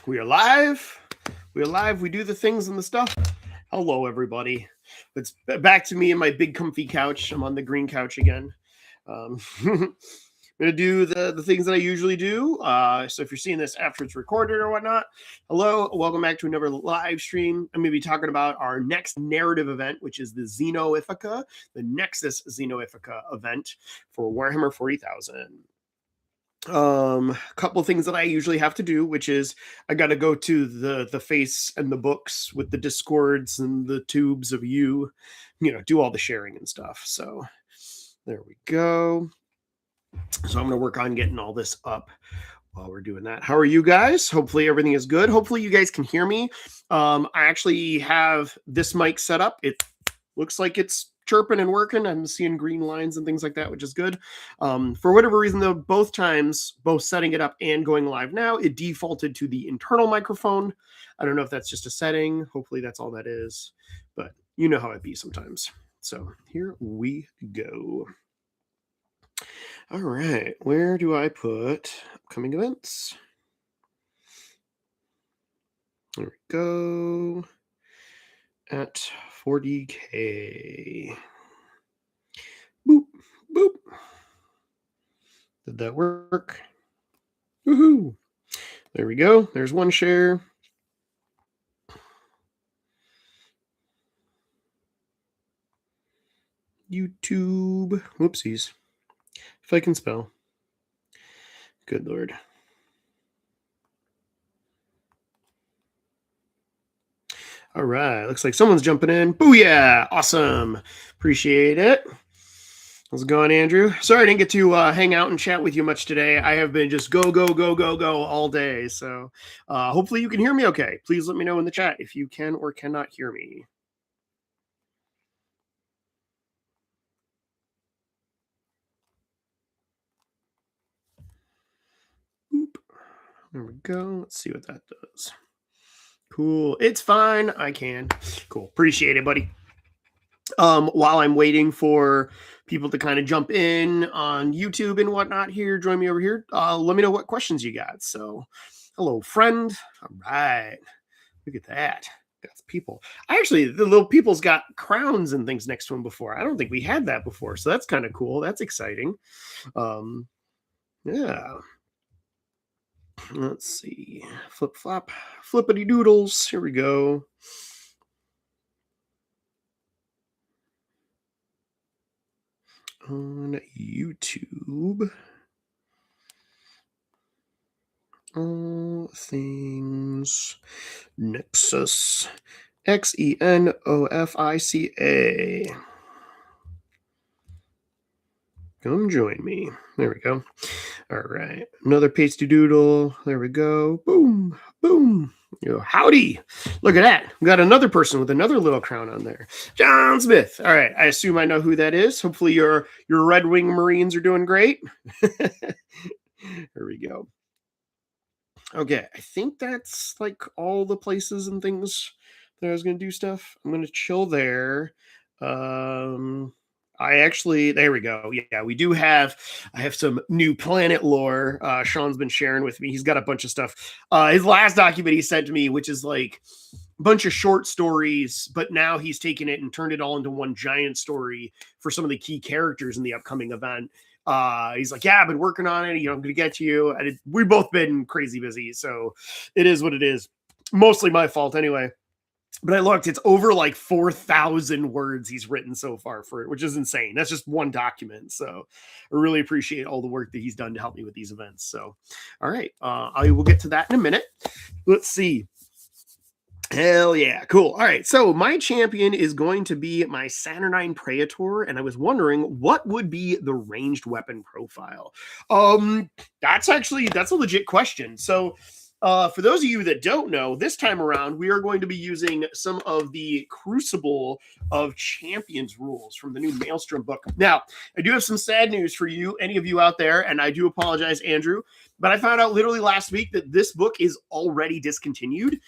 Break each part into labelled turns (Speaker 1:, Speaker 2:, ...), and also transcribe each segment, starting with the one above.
Speaker 1: We are live. We are live. We do the things and the stuff. Hello, everybody. It's back to me and my big comfy couch. I'm on the green couch again. I'm going to do the things that I usually do. So if you're seeing this after it's recorded or whatnot, hello. Welcome back to another live stream. I'm going to be talking about our next narrative event, which is the Xenofica, the Nexus Xenofica event for Warhammer 40,000. A couple of things that I usually have to do, which is I got to go to the face and the books with the discords and the tubes of you know, do all the sharing and stuff. So there we go. So I'm going to work on getting all this up while we're doing that. How are you guys? Hopefully everything is good. Hopefully you guys can hear me. I actually have this mic set up. It looks like it's chirping and working. I'm seeing green lines and things like that, which is good. For whatever reason, though, both times, both setting it up and going live now, it defaulted to the internal microphone. I don't know if that's just a setting. Hopefully that's all that is, but you know how it be sometimes. So here we go. All right, where do I put upcoming events? There we go. At 40K. Boop, boop. Did that work? Woohoo! There we go. There's one share. YouTube. Whoopsies. If I can spell. Good Lord. All right. Looks like someone's jumping in. Booyah. Awesome. Appreciate it. How's it going, Andrew? Sorry I didn't get to hang out and chat with you much today. I have been just go all day. So hopefully you can hear me okay. Please let me know in the chat if you can or cannot hear me. Boop. There we go. Let's see what that does. Cool. It's fine. I can. Cool. Appreciate it, buddy. While I'm waiting for people to kind of jump in on YouTube and whatnot here, join me over here. Let me know what questions you got. So, hello, friend. All right. Look at that. Got some people. Actually, the little people's got crowns and things next to them before. I don't think we had that before. So that's kind of cool. That's exciting. Yeah. Let's see. Flip flop. Flippity doodles. Here we go. On YouTube. All things Nexus. Xenofica. Come join me. There we go. All right. Another pasty doodle. There we go. Boom. Boom. Yo, howdy. Look at that. We got another person with another little crown on there. John Smith. All right. I assume I know who that is. Hopefully your Red Wing Marines are doing great. There we go. Okay. I think that's like all the places and things that I was going to do stuff. I'm going to chill there. There we go. Yeah, I have some new planet lore. Sean's been sharing with me. He's got a bunch of stuff. His last document he sent to me, which is like a bunch of short stories, but now he's taken it and turned it all into one giant story for some of the key characters in the upcoming event. He's like, yeah, I've been working on it. You know, I'm going to get to you. We've both been crazy busy. So it is what it is. Mostly my fault anyway. But I looked, it's over like 4,000 words he's written so far for it, which is insane. That's just one document. So I really appreciate all the work that he's done to help me with these events. So, all right. I will get to that in a minute. Let's see. Hell yeah. Cool. All right. So my champion is going to be my Saturnine Praetor. And I was wondering what would be the ranged weapon profile? That's a legit question. So for those of you that don't know, this time around, we are going to be using some of the Crucible of Champions rules from the new Maelstrom book. Now, I do have some sad news for you, any of you out there, and I do apologize, Andrew, but I found out literally last week that this book is already discontinued.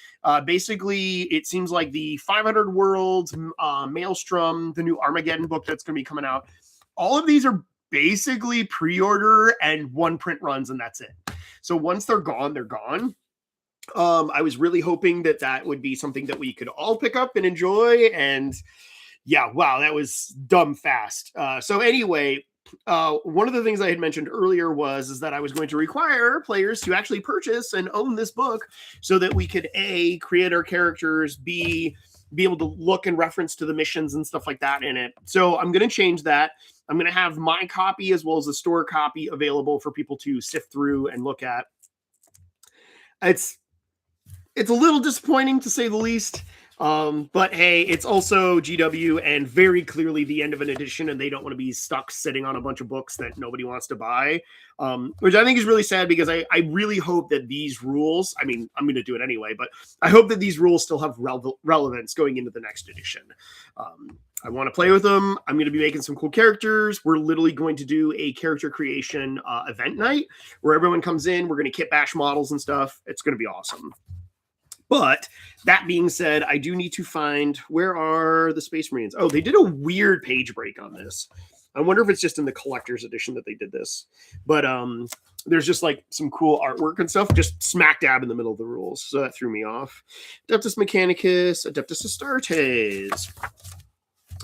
Speaker 1: Basically, it seems like the 500 Worlds, Maelstrom, the new Armageddon book that's going to be coming out, all of these are basically pre-order and one print runs, and that's it. So once they're gone, they're gone. I was really hoping that that would be something that we could all pick up and enjoy. And yeah, wow, that was dumb fast. So anyway, one of the things I had mentioned earlier is that I was going to require players to actually purchase and own this book so that we could A, create our characters, B, be able to look and reference to the missions and stuff like that in it. So I'm going to change that. I'm going to have my copy as well as a store copy available for people to sift through and look at. It's a little disappointing to say the least. But hey, it's also GW and very clearly the end of an edition, and they don't want to be stuck sitting on a bunch of books that nobody wants to buy, which I think is really sad because I really hope that these rules, I mean, I'm going to do it anyway, but I hope that these rules still have relevance going into the next edition. I want to play with them. I'm going to be making some cool characters. We're literally going to do a character creation event night where everyone comes in. We're going to kit bash models and stuff. It's going to be awesome. But that being said, I do need to find, where are the Space Marines? Oh, they did a weird page break on this. I wonder if it's just in the collector's edition that they did this. But there's just like some cool artwork and stuff just smack dab in the middle of the rules. So that threw me off. Adeptus Mechanicus, Adeptus Astartes.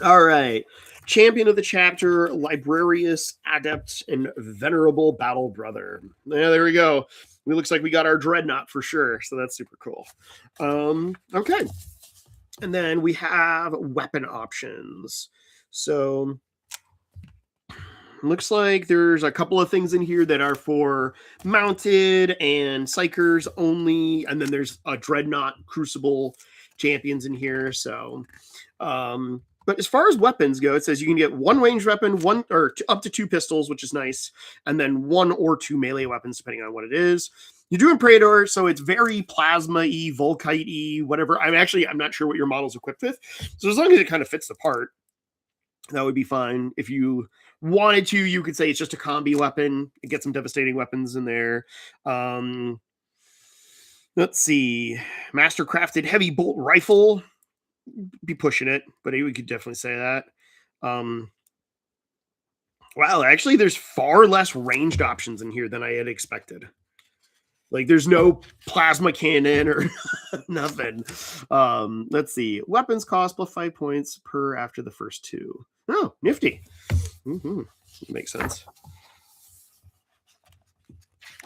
Speaker 1: All right. Champion of the chapter, Librarius, Adept, and Venerable Battle Brother. Yeah, there we go. It looks like we got our Dreadnought for sure, so that's super cool. Okay. And then we have weapon options. So looks like there's a couple of things in here that are for mounted and psychers only, and then there's a Dreadnought Crucible champions in here. So but as far as weapons go, it says you can get one ranged weapon, one or up to 2 pistols, which is nice, and then 1 or 2 melee weapons, depending on what it is. You're doing Praetor, so it's very plasma-y, Volkite-y, whatever. I'm not sure what your model's equipped with. So as long as it kind of fits the part, that would be fine. If you wanted to, you could say it's just a combi weapon. Get some devastating weapons in there. Let's see. Master crafted heavy bolt rifle. Be pushing it, but we could definitely say that. Wow, actually there's far less ranged options in here than I had expected. Like there's no plasma cannon or nothing. Let's see. Weapons cost plus 5 points per after the first 2. Oh, nifty. Makes sense.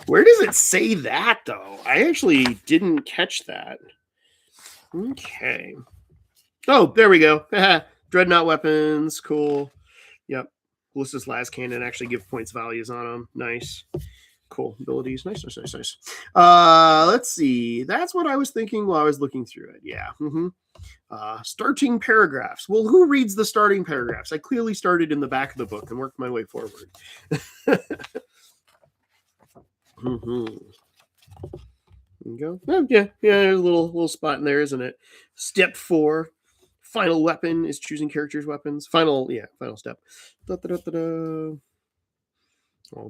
Speaker 1: Where does it say that though? I actually didn't catch that. Okay. Oh, there we go. Dreadnought weapons. Cool. Yep. Ballista's last cannon actually give points values on them. Nice. Cool. Abilities. Nice. Let's see. That's what I was thinking while I was looking through it. Yeah. Starting paragraphs. Well, who reads the starting paragraphs? I clearly started in the back of the book and worked my way forward. There you go. Oh, yeah. There's a little spot in there, isn't it? Step 4. Final weapon is choosing characters' weapons. Final step. All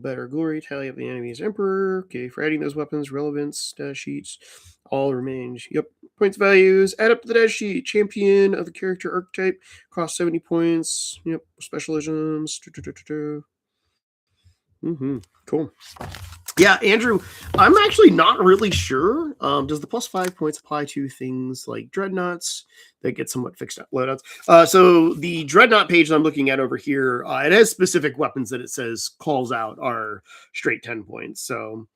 Speaker 1: better glory, tally of the enemy's emperor. Okay, for adding those weapons, relevance, dash sheets, all remain. Yep, points values. Add up to the dash sheet. Champion of the character archetype cost 70 points. Yep, specialisms. Cool. Yeah, Andrew, I'm actually not really sure. Does the plus 5 points apply to things like dreadnoughts that get somewhat fixed up loadouts? So the dreadnought page that I'm looking at over here, it has specific weapons that it says calls out are straight 10 points. So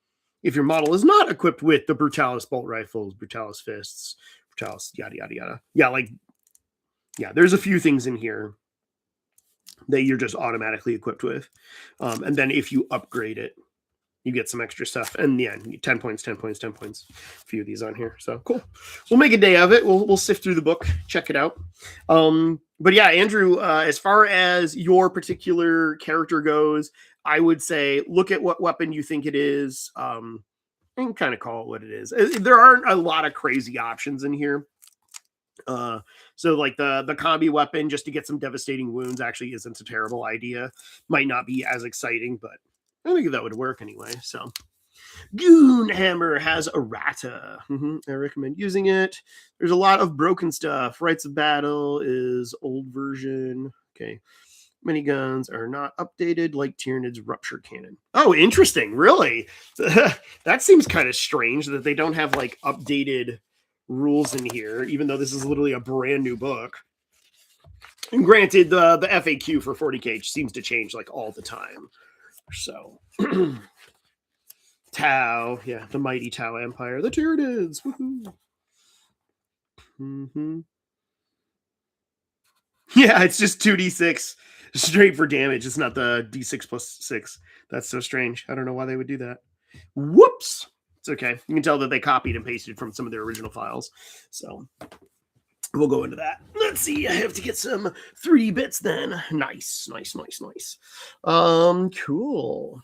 Speaker 1: if your model is not equipped with the Brutalis bolt rifles, Brutalis fists, Brutalis yada yada yada. Yeah, there's a few things in here that you're just automatically equipped with. And then if you upgrade it, you get some extra stuff. And yeah, 10 points. A few of these on here. So cool. We'll make a day of it. We'll sift through the book, check it out. But yeah, Andrew, as far as your particular character goes, I would say look at what weapon you think it is, and kind of call it what it is. There aren't a lot of crazy options in here. So like the combi weapon just to get some devastating wounds actually isn't a terrible idea. Might not be as exciting, but I think that would work anyway. So Goonhammer has errata. I recommend using it. There's a lot of broken stuff. Rites of Battle is old version. Okay. Miniguns are not updated like Tyrannid's Rupture Cannon. Oh, interesting. Really? That seems kind of strange that they don't have like updated rules in here, even though this is literally a brand new book. And granted, the FAQ for 40K seems to change like all the time. So Tau, yeah, the mighty Tau Empire, the Tyranids. Woohoo. Yeah, it's just 2d6 straight for damage. It's not the d6 plus 6. That's so strange. I don't know why they would do that. Whoops. It's okay. You can tell that they copied and pasted from some of their original files. So we'll go into that. Let's see. I have to get some 3D bits then. Nice. Cool.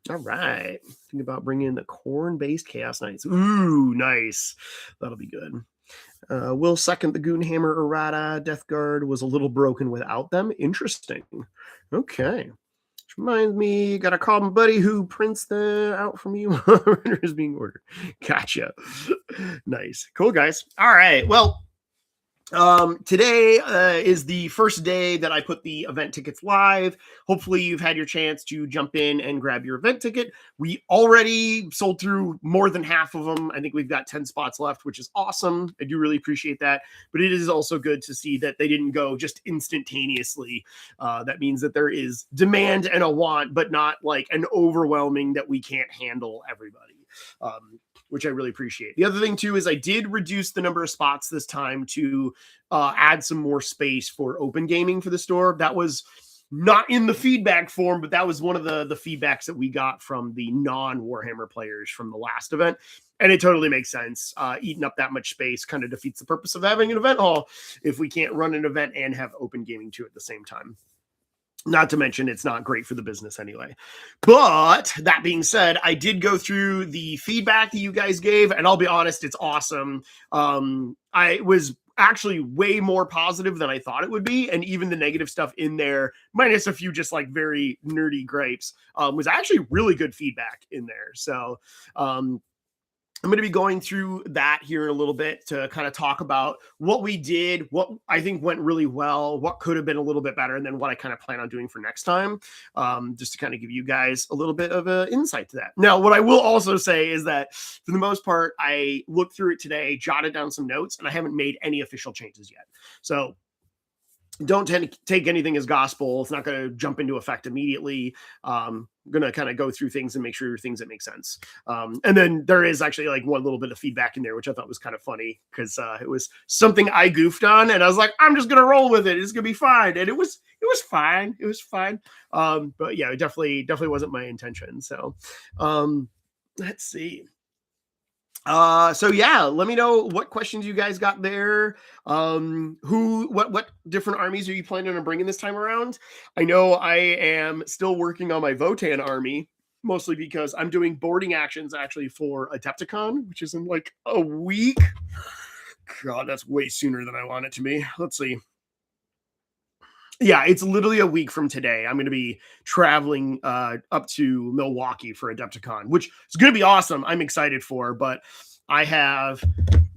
Speaker 1: All right. Think about bringing in the corn-based Chaos Knights. Ooh, nice. That'll be good. Will second the Goonhammer errata. Death Guard was a little broken without them. Interesting. Okay. Which reminds me, gotta call my buddy who prints the out for me while the render is being ordered. Gotcha. Nice. Cool, guys. All right. Well, today is the first day that I put the event tickets live. Hopefully you've had your chance to jump in and grab your event ticket. We already sold through more than half of them. I think we've got 10 spots left, which is awesome. I do really appreciate that. But it is also good to see that they didn't go just instantaneously. That means that there is demand and a want, but not like an overwhelming that we can't handle everybody. Which I really appreciate. The other thing too is I did reduce the number of spots this time to add some more space for open gaming for the store. That was not in the feedback form, but that was one of the feedbacks that we got from the non-Warhammer players from the last event. And it totally makes sense. Eating up that much space kind of defeats the purpose of having an event hall if we can't run an event and have open gaming too at the same time. Not to mention, it's not great for the business anyway. But that being said, I did go through the feedback that you guys gave, and I'll be honest, it's awesome. I was actually way more positive than I thought it would be, and even the negative stuff in there, minus a few just like very nerdy gripes, was actually really good feedback in there. So I'm going to be going through that here in a little bit to kind of talk about what we did, what I think went really well, what could have been a little bit better, and then what I kind of plan on doing for next time, just to kind of give you guys a little bit of an insight to that. Now, what I will also say is that for the most part, I looked through it today, jotted down some notes, and I haven't made any official changes yet. So don't take anything as gospel. It's not going to jump into effect immediately. I'm going to kind of go through things and make sure things that make sense. And then there is actually like one little bit of feedback in there, which I thought was kind of funny because it was something I goofed on, and I was like, I'm just going to roll with it. It's going to be fine. And it was fine. It was fine. But yeah, it definitely wasn't my intention. So let's see. So yeah, let me know what questions you guys got there. What different armies are you planning on bringing this time around? I know I am still working on my Votan army, mostly because I'm doing boarding actions actually for Adepticon, which is in like a week. God, that's way sooner than I want it to be. Let's see. Yeah, it's literally a week from today. I'm going to be traveling up to Milwaukee for Adepticon, which is going to be awesome. I'm excited for, but I have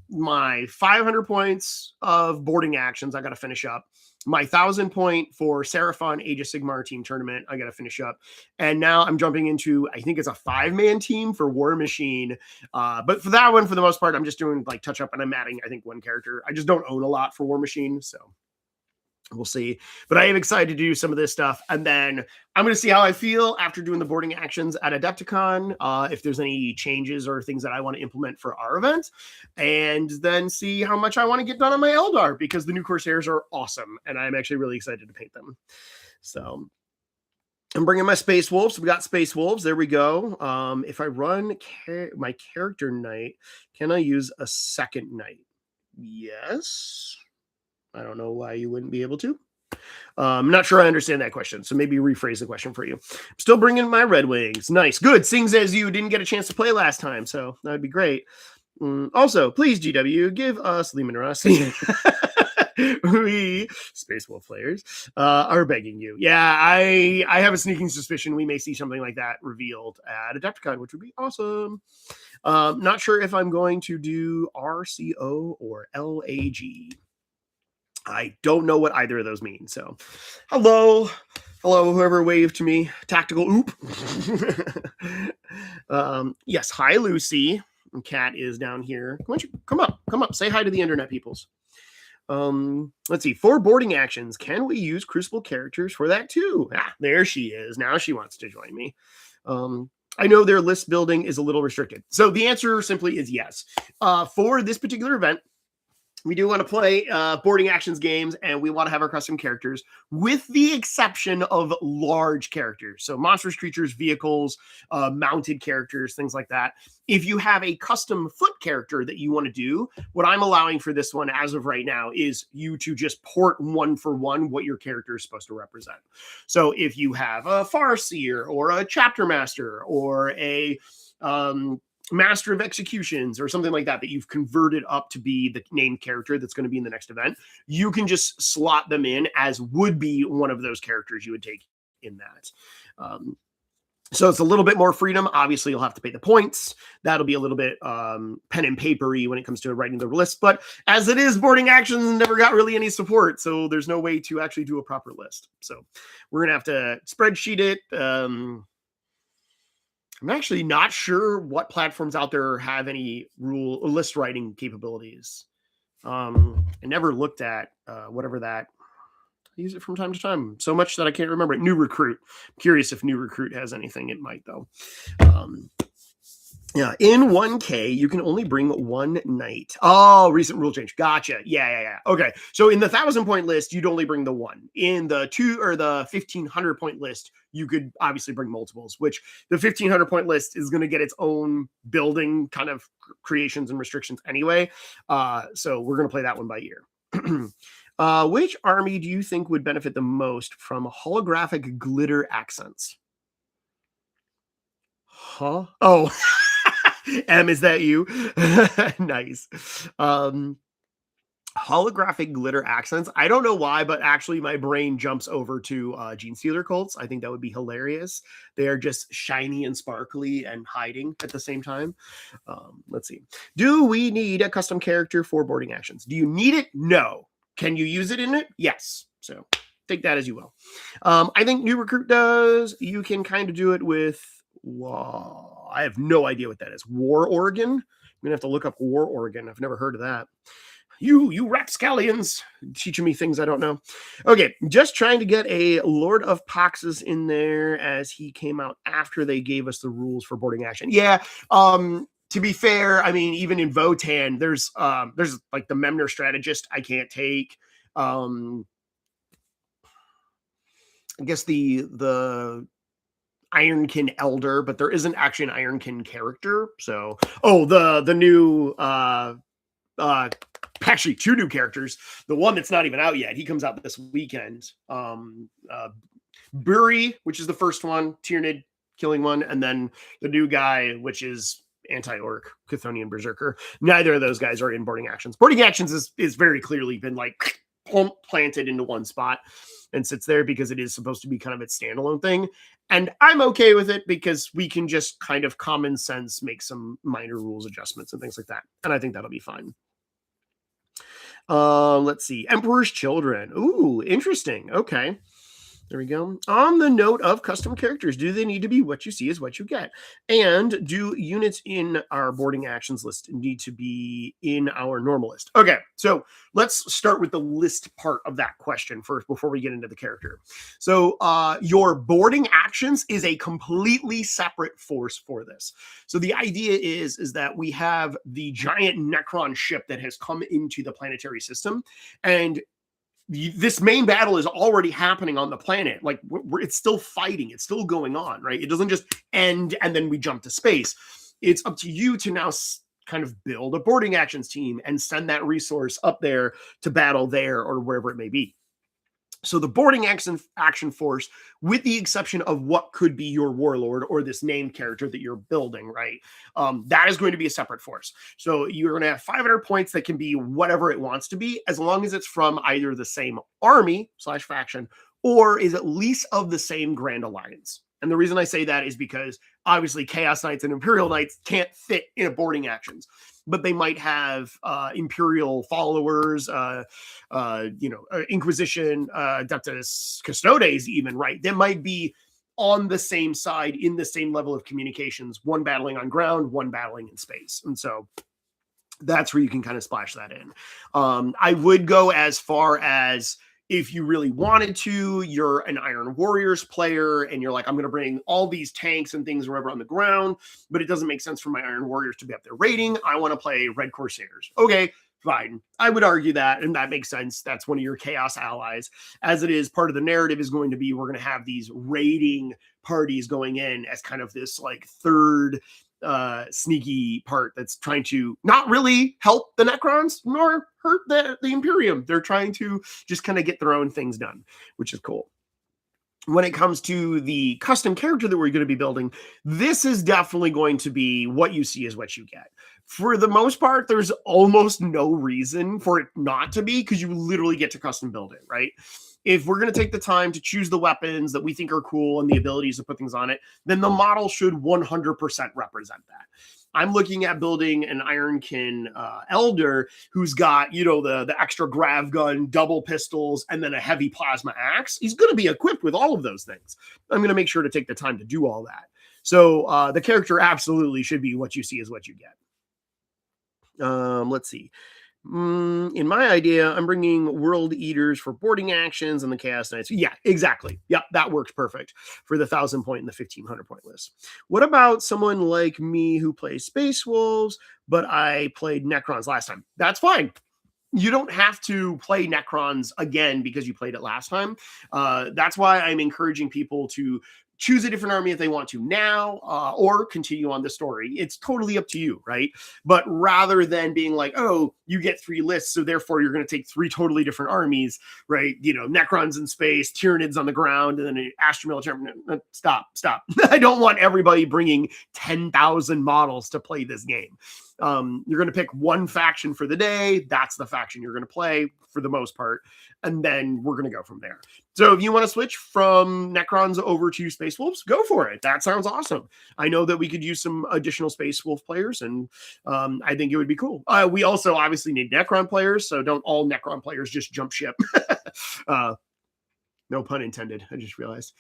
Speaker 1: my 500 points of boarding actions I got to finish up. My 1,000 point for Seraphon Age of Sigmar team tournament I got to finish up. And now I'm jumping into, I think it's a 5-man team for War Machine. But for that one, for the most part, I'm just doing like touch up, and I'm adding, I think, one character. I just don't own a lot for War Machine, so we'll see. But I am excited to do some of this stuff. And then I'm going to see how I feel after doing the boarding actions at Adepticon, if there's any changes or things that I want to implement for our event. And then see how much I want to get done on my Eldar, because the new Corsairs are awesome. And I'm actually really excited to paint them. So I'm bringing my Space Wolves. We got Space Wolves. There we go. If I run my character knight, can I use a second knight? Yes. I don't know why you wouldn't be able to. I'm not sure I understand that question, so maybe rephrase the question for you. I'm still bringing my Red Wings. Nice. Good. Sings as you didn't get a chance to play last time, so that would be great. Also, please, GW, give us Lehman Ross. We, Space Wolf players, are begging you. Yeah, I have a sneaking suspicion we may see something like that revealed at Adepticon, which would be awesome. Not sure if I'm going to do RCO or LAG. I don't know what either of those mean. So, hello. Hello, whoever waved to me. Tactical oop. Yes, hi, Lucy. Cat is down here. Come up. Say hi to the internet peoples. Let's see. For boarding actions, can we use Crucible characters for that too? Ah, there she is. Now she wants to join me. I know their list building is a little restricted. So the answer simply is yes. For this particular event, we do want to play boarding actions games, and we want to have our custom characters, with the exception of large characters. So monstrous creatures, vehicles, mounted characters, things like that. If you have a custom foot character that you want to do, what I'm allowing for this one as of right now is you to just port one for one what your character is supposed to represent. So if you have a Farseer or a Chapter Master or a Master of Executions or something like that you've converted up to be the named character that's going to be in the next event, you can just slot them in as would be one of those characters you would take in that. So it's a little bit more freedom. Obviously, you'll have to pay the points. That'll be a little bit pen and papery when it comes to writing the list. But as it is, boarding actions never got really any support, so there's no way to actually do a proper list. So we're going to have to spreadsheet it. I'm actually not sure what platforms out there have any list writing capabilities. I never looked at whatever that. I use it from time to time so much that I can't remember it. New Recruit. I'm curious if New Recruit has anything. It might, though. Yeah, in 1K, you can only bring one knight. Oh, recent rule change. Gotcha. Yeah. Okay, so in the 1,000-point list, you'd only bring the one. In the 1,500-point list, you could obviously bring multiples, which the 1,500-point list is going to get its own building kind of creations and restrictions anyway. So we're going to play that one by ear. Which army do you think would benefit the most from holographic glitter accents? Huh? Oh. M, is that you? Nice. Holographic glitter accents. I don't know why, but actually my brain jumps over to Gene Stealer Colts. I think that would be hilarious. They are just shiny and sparkly and hiding at the same time. Let's see. Do we need a custom character for boarding actions? Do you need it? No. Can you use it in it? Yes. So take that as you will. I think New Recruit does. You can kind of do it with... Whoa, I have no idea what that is. War Oregon? I'm gonna have to look up War Oregon. I've never heard of that. You rapscallions, teaching me things I don't know. Okay, just trying to get a Lord of Poxes in there, as he came out after they gave us the rules for boarding action. Yeah, to be fair, I mean, even in Votan, there's like the Memner Strategist I can't take. I guess the Ironkin Elder, but there isn't actually an Ironkin character. So, the new, actually 2 new characters. The one that's not even out yet, he comes out this weekend. Bury, which is the first one, Tyrannid killing one, and then the new guy, which is anti-orc, Chthonian Berserker. Neither of those guys are in boarding actions. Boarding actions is very clearly been like planted into one spot and sits there because it is supposed to be kind of its standalone thing. And I'm okay with it because we can just kind of common sense make some minor rules adjustments and things like that. And I think that'll be fine. Let's see. Emperor's Children. Ooh, interesting. Okay. There we go. On the note of custom characters, do they need to be what you see is what you get? And do units in our boarding actions list need to be in our normal list? Okay, so let's start with the list part of that question first before we get into the character. So your boarding actions is a completely separate force for this. So the idea is that we have the giant Necron ship that has come into the planetary system, and this main battle is already happening on the planet. Like it's still fighting. It's still going on, right? It doesn't just end and then we jump to space. It's up to you to now kind of build a boarding actions team and send that resource up there to battle there or wherever it may be. So the boarding action force, with the exception of what could be your warlord or this named character that you're building, right? That is going to be a separate force. So you're going to have 500 points that can be whatever it wants to be, as long as it's from either the same army / faction or is at least of the same Grand Alliance. And the reason I say that is because obviously Chaos Knights and Imperial Knights can't fit in a boarding actions. but they might have Imperial followers, Inquisition, Adeptus Custodes even, right? They might be on the same side in the same level of communications, one battling on ground, one battling in space. And so that's where you can kind of splash that in. I would go as far as, if you really wanted to, you're an Iron Warriors player and you're like, I'm going to bring all these tanks and things wherever on the ground, but it doesn't make sense for my Iron Warriors to be up there raiding. I want to play Red Corsairs. Okay, fine. I would argue that, and that makes sense. That's one of your Chaos allies. As it is, part of the narrative is going to be, we're going to have these raiding parties going in as kind of this like third sneaky part that's trying to not really help the Necrons nor hurt the Imperium. They're trying to just kind of get their own things done, which is cool. When it comes to the custom character that we're going to be building, this is definitely going to be what you see is what you get. For the most part, there's almost no reason for it not to be, because you literally get to custom build it, right? If we're going to take the time to choose the weapons that we think are cool and the abilities to put things on it, then the model should 100% represent that. I'm looking at building an Ironkin Elder who's got, the extra grav gun, double pistols, and then a heavy plasma axe. He's going to be equipped with all of those things. I'm going to make sure to take the time to do all that. So the character absolutely should be what you see is what you get. Let's see. In my idea, I'm bringing World Eaters for boarding actions and the Chaos Knights. Yeah, exactly. Yep, that works perfect for the 1,000 point and the 1,500 point list. What about someone like me who plays Space Wolves, but I played Necrons last time? That's fine. You don't have to play Necrons again because you played it last time. That's why I'm encouraging people to choose a different army if they want to now, or continue on the story. It's totally up to you, right? But rather than being like, oh, you get 3 lists, so therefore you're going to take 3 totally different armies, right? Necrons in space, Tyranids on the ground, and then an Astro Military. Stop. I don't want everybody bringing 10,000 models to play this game. You're going to pick one faction for the day. That's the faction you're going to play for the most part. And then we're going to go from there. So if you want to switch from Necrons over to Space Wolves, go for it. That sounds awesome. I know that we could use some additional Space Wolf players, and I think it would be cool. We also obviously need Necron players, so don't all Necron players just jump ship. No pun intended. I just realized.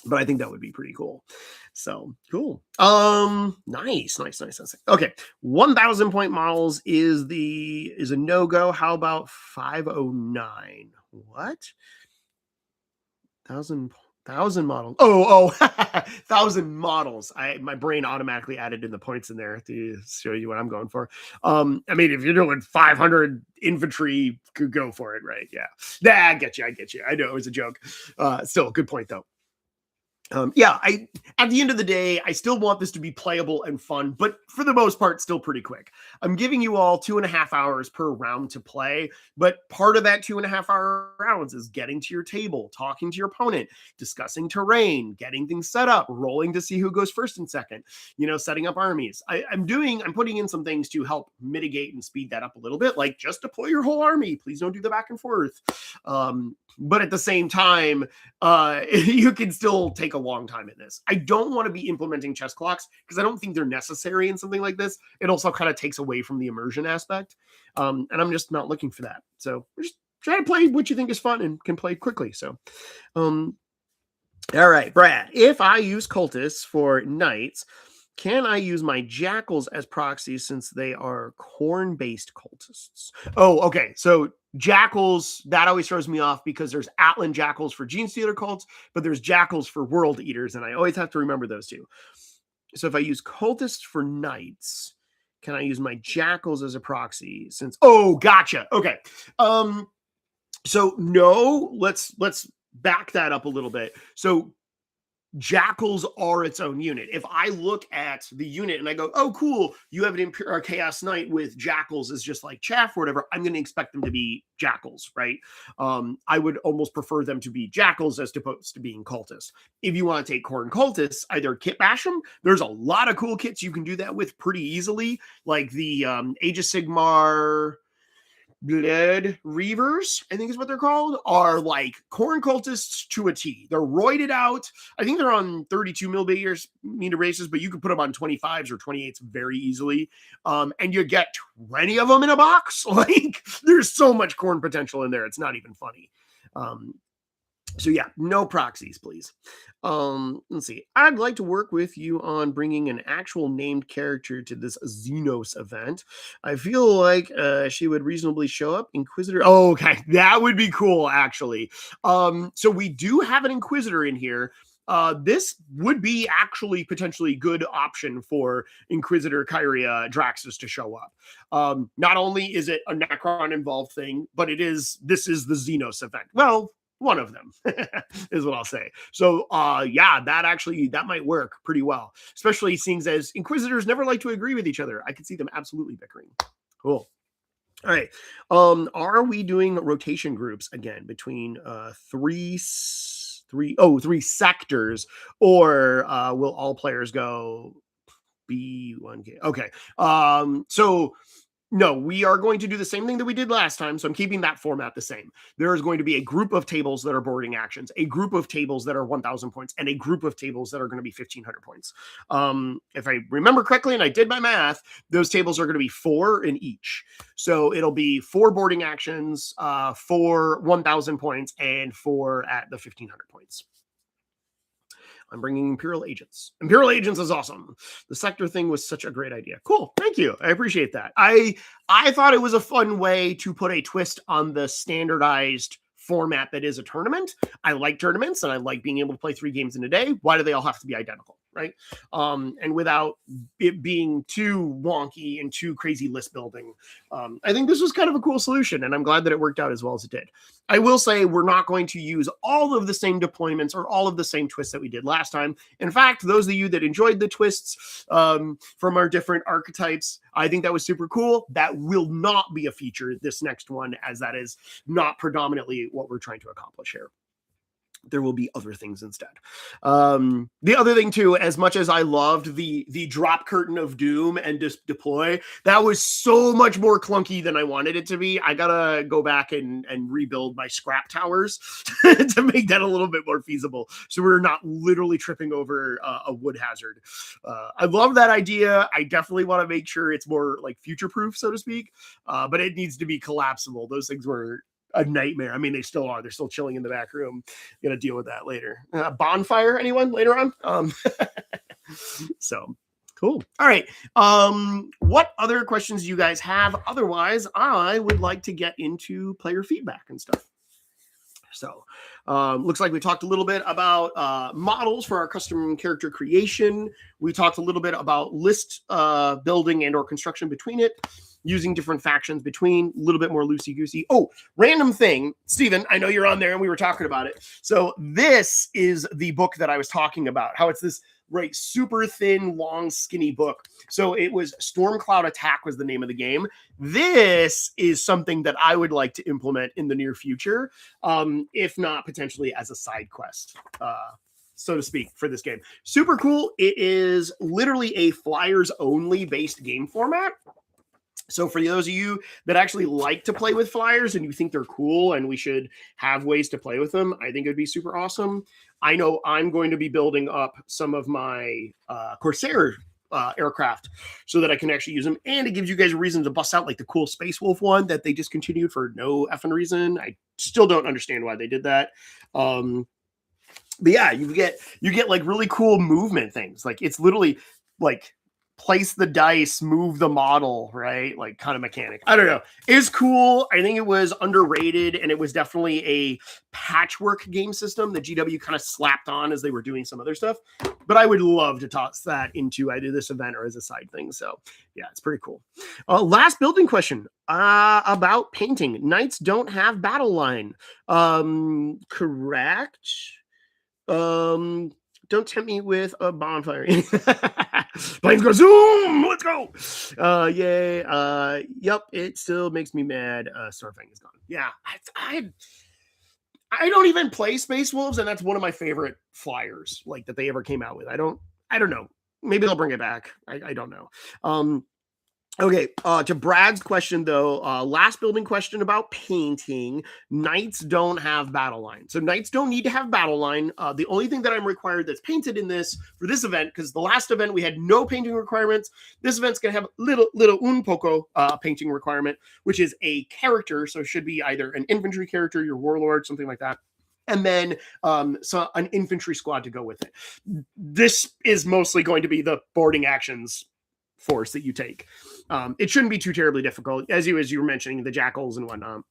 Speaker 1: But I think that would be pretty cool. So cool. Nice. Okay. 1,000 point models is a no-go. How about 509? What? 1,000 models. Oh, 1,000 models. My brain automatically added in the points in there to show you what I'm going for. If you're doing 500 infantry, could go for it, right? Yeah. I get you. I know it was a joke. Still, good point though. At the end of the day, I still want this to be playable and fun, but for the most part, still pretty quick. I'm giving you all 2.5 hours per round to play, but part of that 2.5 hour rounds is getting to your table, talking to your opponent, discussing terrain, getting things set up, rolling to see who goes first and second, setting up armies. I'm putting in some things to help mitigate and speed that up a little bit, like just deploy your whole army. Please don't do the back and forth. But at the same time, you can still take a long time in this. I don't want to be implementing chess clocks because I don't think they're necessary in something like this. It also kind of takes away from the immersion aspect. And I'm just not looking for that. So just try to play what you think is fun and can play quickly. So, all right, Brad, if I use cultists for knights, can I use my jackals as proxies since they are corn-based cultists? Oh, okay. So jackals, that always throws me off because there's Atlan jackals for Gene Stealer cults, but there's jackals for World Eaters, and I always have to remember those two. So if I use cultists for knights, can I use my jackals as a proxy since... Oh, gotcha. Okay. So no, let's back that up a little bit. So jackals are its own unit. If I look at the unit and I go, oh, cool, you have an Chaos Knight with jackals as just like chaff or whatever, I'm going to expect them to be jackals, right? I would almost prefer them to be jackals as opposed to being cultists. If you want to take corn cultists, either kit bash them. There's a lot of cool kits you can do that with pretty easily, like the Age of Sigmar Blood Reavers, I think is what they're called, are like corn cultists to a T. They're roided out. I think they're on 32 meter bases, but you can put them on 25s or 28s very easily. And you get 20 of them in a box. Like, there's so much corn potential in there. It's not even funny. So yeah, no proxies, please. Let's see. I'd like to work with you on bringing an actual named character to this Xenos event. I feel like she would reasonably show up. Inquisitor. Oh, okay. That would be cool, actually. So we do have an Inquisitor in here. This would be actually potentially good option for Inquisitor Kyria Draxus to show up. Not only is it a Necron involved thing, but this is the Xenos event. Well, one of them is what I'll say. So yeah, that might work pretty well, especially seeing as Inquisitors never like to agree with each other. I could see them absolutely bickering. Cool. All right. Are we doing rotation groups again between three sectors, or will all players go B1K? Okay. So no, we are going to do the same thing that we did last time. So I'm keeping that format the same. There is going to be a group of tables that are boarding actions, a group of tables that are 1,000 points, and a group of tables that are going to be 1,500 points. If I remember correctly, and I did my math, those tables are going to be 4 in each. So it'll be 4 boarding actions, 4 1,000 points, and 4 at the 1,500 points. I'm bringing Imperial Agents. Imperial Agents is awesome. The sector thing was such a great idea. Cool. Thank you. I appreciate that. I thought it was a fun way to put a twist on the standardized format that is a tournament. I like tournaments and I like being able to play 3 games in a day. Why do they all have to be identical? Right. And without it being too wonky and too crazy list building. I think this was kind of a cool solution, and I'm glad that it worked out as well as it did. I will say we're not going to use all of the same deployments or all of the same twists that we did last time. In fact, those of you that enjoyed the twists from our different archetypes, I think that was super cool. That will not be a feature this next one, as that is not predominantly what we're trying to accomplish here. There will be other things instead. The other thing too, as much as I loved the drop curtain of doom and just deploy, that was so much more clunky than I wanted it to be. I gotta go back and rebuild my scrap towers to make that a little bit more feasible, so we're not literally tripping over a wood hazard. I love that idea. I definitely want to make sure it's more like future proof, so to speak, but it needs to be collapsible. Those things were a nightmare. I mean, they still are. They're still chilling in the back room. Gonna deal with that later. Bonfire, anyone later on? So cool. All right. What other questions do you guys have? Otherwise, I would like to get into player feedback and stuff. So looks like we talked a little bit about models for our custom character creation. We talked a little bit about list building and or construction between it, using different factions between, a little bit more loosey-goosey. Oh, random thing. Steven, I know you're on there and we were talking about it. So this is the book that I was talking about, how it's this right super thin, long, skinny book. So it was Stormcloud Attack was the name of the game. This is something that I would like to implement in the near future, if not potentially as a side quest. So to speak, for this game. Super cool. It is literally a flyers only based game format. So for those of you that actually like to play with flyers and you think they're cool and we should have ways to play with them, I think it'd be super awesome. I know I'm going to be building up some of my Corsair aircraft so that I can actually use them. And it gives you guys a reason to bust out like the cool Space Wolf one that they discontinued for no effing reason. I still don't understand why they did that. But yeah, you get like really cool movement things. Like it's literally like place the dice, move the model, right? Like kind of mechanic. I don't know. It's cool. I think it was underrated, and it was definitely a patchwork game system that GW kind of slapped on as they were doing some other stuff. But I would love to toss that into either this event or as a side thing. So yeah, it's pretty cool. Last building question about painting. Knights don't have battle line. Correct. Don't tempt me with a bonfire. Planes go zoom. Let's go. Yay. Yep. It still makes me mad. Starfang is gone. Yeah. I don't even play Space Wolves, and that's one of my favorite flyers like that they ever came out with. I don't know. Maybe they'll bring it back. I don't know. Okay, to Brad's question though, last building question about painting. Knights don't have battle line, so knights don't need to have battle line. The only thing that I'm required that's painted in this for this event, because the last event we had no painting requirements. This event's gonna have little un poco painting requirement, which is a character, so it should be either an infantry character, your warlord, something like that. And then so an infantry squad to go with it. This is mostly going to be the boarding actions force that you take. It shouldn't be too terribly difficult. As you were mentioning, the jackals and whatnot.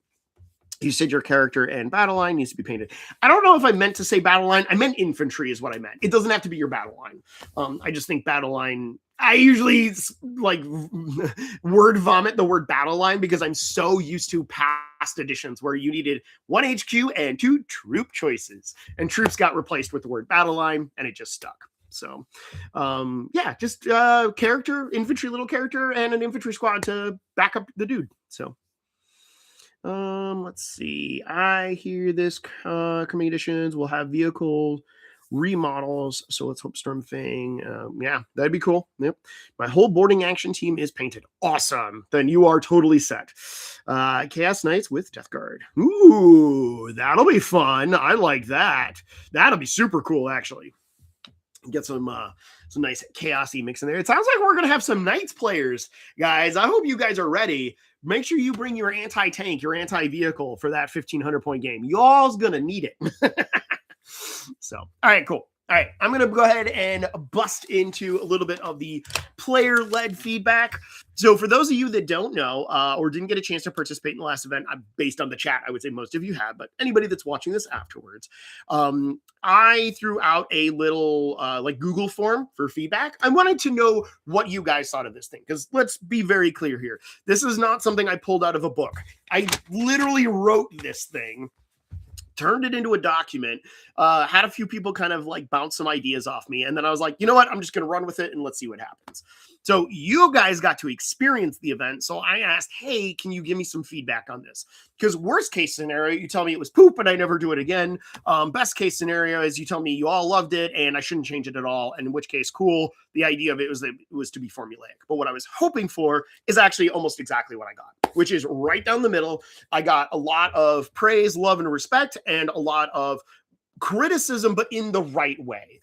Speaker 1: You said your character and battle line needs to be painted. I don't know if I meant to say battle line. I meant infantry is what I meant. It doesn't have to be your battle line. I just think battle line, I usually like word vomit the word battle line because I'm so used to past editions where you needed 1 HQ and 2 troop choices. And troops got replaced with the word battle line and it just stuck. So, yeah, just character, infantry, little character, and an infantry squad to back up the dude. So, let's see. I hear this coming editions will have vehicle remodels. So let's hope Stormfang. Yeah, that'd be cool. Yep. My whole boarding action team is painted. Awesome. Then you are totally set. Chaos Knights with Death Guard. Ooh, that'll be fun. I like that. That'll be super cool, actually. Get some nice chaosy mix in there. It sounds like we're gonna have some Knights players, guys. I hope you guys are ready. Make sure you bring your anti-tank, your anti-vehicle for that 1,500 point game. Y'all's gonna need it. So, all right, cool. All right, I'm going to go ahead and bust into a little bit of the player-led feedback. So for those of you that don't know or didn't get a chance to participate in the last event, based on the chat, I would say most of you have, but anybody that's watching this afterwards, I threw out a little like Google form for feedback. I wanted to know what you guys thought of this thing, because let's be very clear here. This is not something I pulled out of a book. I literally wrote this thing, turned it into a document, had a few people kind of like bounce some ideas off me. And then I was like, you know what? I'm just going to run with it and let's see what happens. So you guys got to experience the event. So I asked, hey, can you give me some feedback on this? Because worst case scenario, you tell me it was poop and I never do it again. Best case scenario is you tell me you all loved it and I shouldn't change it at all. And in which case, cool. The idea of it was that it was to be formulaic. But what I was hoping for is actually almost exactly what I got, which is right down the middle. I got a lot of praise, love, and respect, and a lot of criticism, but in the right way.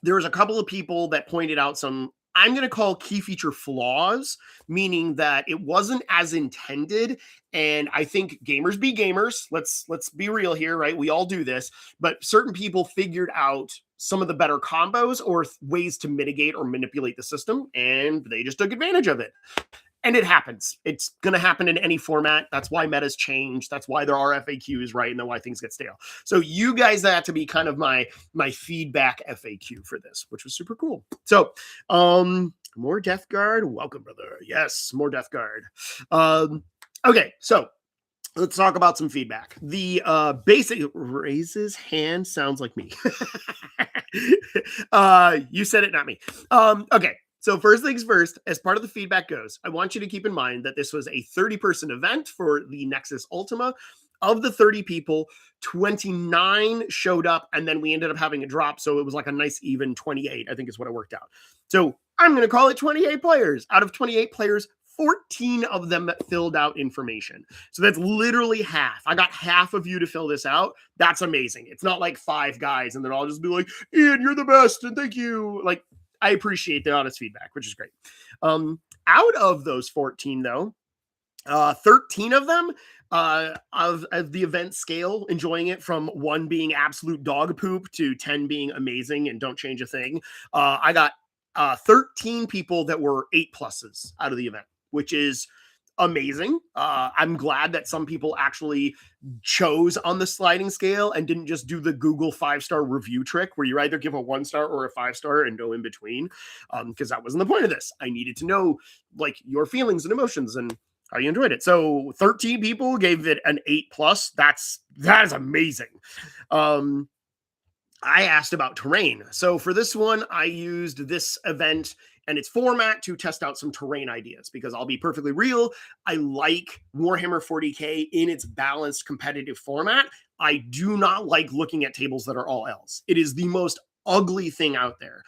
Speaker 1: There was a couple of people that pointed out some, I'm going to call key feature flaws, meaning that it wasn't as intended. And I think gamers be gamers. Let's be real here, right? We all do this, but certain people figured out some of the better combos or ways to mitigate or manipulate the system, and they just took advantage of it. And it happens. It's going to happen in any format. That's why metas change. That's why there are FAQs, right? And then why things get stale. So you guys had to be kind of my feedback FAQ for this, which was super cool. So more Death Guard. Welcome, brother. Yes, more Death Guard. Okay, so let's talk about some feedback. The basic raises hand sounds like me. You said it, not me. Okay. So first things first, as part of the feedback goes, I want you to keep in mind that this was a 30-person event for the Nexus Ultima. Of the 30 people, 29 showed up, and then we ended up having a drop. So it was like a nice even 28, I think is what it worked out. So I'm going to call it 28 players. Out of 28 players, 14 of them filled out information. So that's literally half. I got half of you to fill this out. That's amazing. It's not like 5 guys and then I'll just be like, Ian, you're the best, and thank you. Like, I appreciate the honest feedback, which is great. Out of those 14, though, 13 of them of the event scale, enjoying it, from 1 being absolute dog poop to 10 being amazing and don't change a thing. I got 13 people that were 8+ out of the event, which is amazing. I'm glad that some people actually chose on the sliding scale and didn't just do the Google 5-star review trick where you either give a 1-star or a 5-star and no in between. Because that wasn't the point of this. I needed to know like your feelings and emotions and how you enjoyed it. So 13 people gave it an 8+. That is amazing. I asked about terrain. So for this one, I used this event and its format to test out some terrain ideas, because I'll be perfectly real, I like Warhammer 40K in its balanced competitive format. I do not like looking at tables that are all L's. It is the most ugly thing out there.